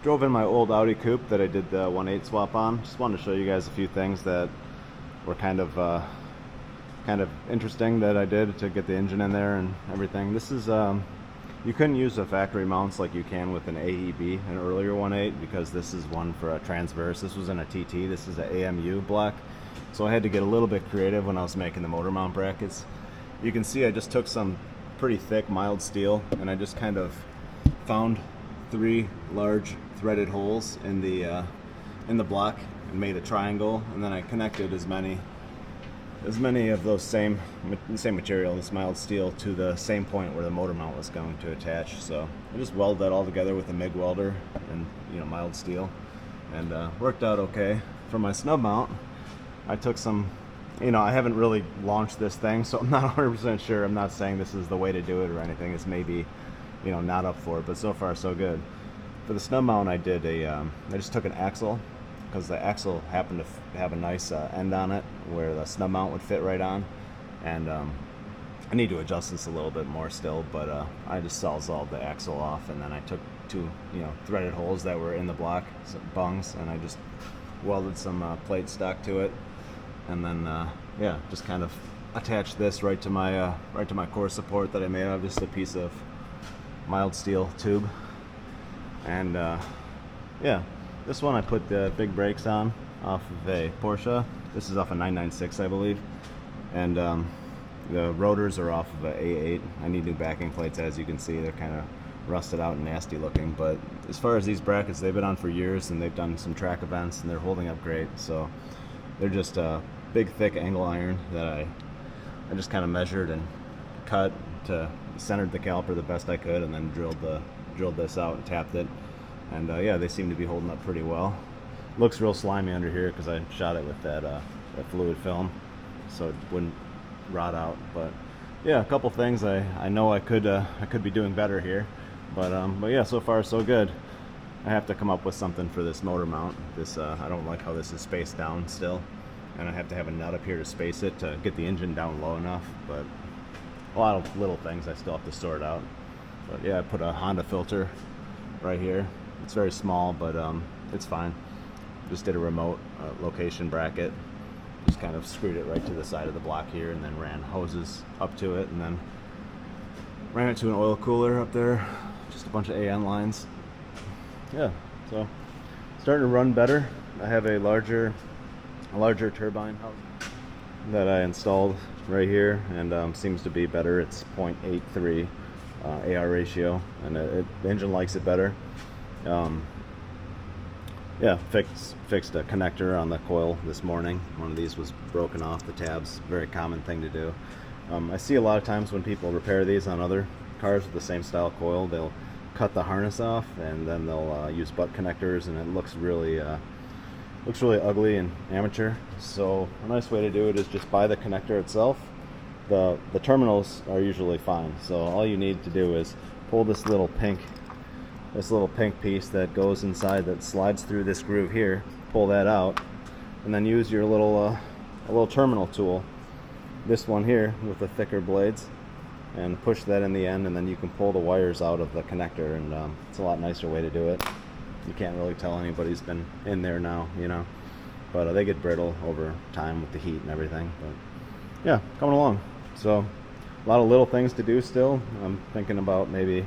drove in my old Audi Coupe that I did the 1.8 swap on. Just wanted to show you guys a few things that were kind of interesting that I did to get the engine in there and everything. This is you couldn't use the factory mounts like you can with an AEB, an earlier 1.8, because this is one for a transverse. This was in a TT. This is an AMU block, so I had to get a little bit creative when I was making the motor mount brackets. You can see I just took some pretty thick mild steel and I just kind of found 3 large threaded holes in the block and made a triangle, and then I connected as many of those same material, this mild steel, to the same point where the motor mount was going to attach. So I just welded that all together with a MIG welder and mild steel, and worked out okay. For my snub mount, I took some, I haven't really launched this thing, so I'm not 100% sure. I'm not saying this is the way to do it or anything. It's maybe not up for it, but so far so good. For the snub mount, I did I just took an axle, because the axle happened to have a nice end on it where the snub mount would fit right on, and I need to adjust this a little bit more still, but I just sawzalled the axle off, and then I took 2 threaded holes that were in the block, some bungs, and I just welded some plate stock to it, and then yeah, just kind of attached this right to my core support that I made out of just a piece of mild steel tube. And yeah, this one I put the big brakes on off of a Porsche. This is off a 996, I believe, and the rotors are off of a A8. I need new backing plates. As you can see, they're kind of rusted out and nasty looking, but as far as these brackets, they've been on for years, and they've done some track events, and they're holding up great. So they're just a big thick angle iron that I just kind of measured and cut to centered the caliper the best I could, and then drilled this out and tapped it, and yeah, they seem to be holding up pretty well. Looks real slimy under here because I shot it with that fluid film, so it wouldn't rot out. But yeah, a couple things I know I could be doing better here, but yeah, so far so good. I have to come up with something for this motor mount. This I don't like how this is spaced down still, and I have to have a nut up here to space it to get the engine down low enough. But a lot of little things I still have to sort out. But yeah, I put a Honda filter right here. It's very small, but it's fine. Just did a remote location bracket. Just kind of screwed it right to the side of the block here, and then ran hoses up to it, and then ran it to an oil cooler up there. Just a bunch of AN lines. Yeah, so starting to run better. I have a larger turbine that I installed right here, and seems to be better. It's 0.83 AR ratio, and the engine likes it better. Yeah, fixed a connector on the coil this morning. One of these was broken off the tabs. Very common thing to do. I see a lot of times when people repair these on other cars with the same style coil, they'll cut the harness off, and then they'll use butt connectors, and it looks really ugly and amateur. So a nice way to do it is just buy the connector itself. The terminals are usually fine, so all you need to do is pull this little pink piece that goes inside, that slides through this groove here. Pull that out, and then use your little terminal tool, this one here with the thicker blades, and push that in the end, and then you can pull the wires out of the connector, and it's a lot nicer way to do it. You can't really tell anybody's been in there now, but they get brittle over time with the heat and everything. But yeah, coming along. So a lot of little things to do still. I'm thinking about maybe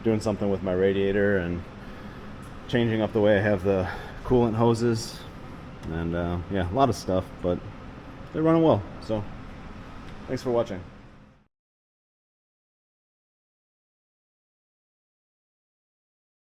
doing something with my radiator and changing up the way I have the coolant hoses, and yeah, a lot of stuff, but they're running well. So thanks for watching.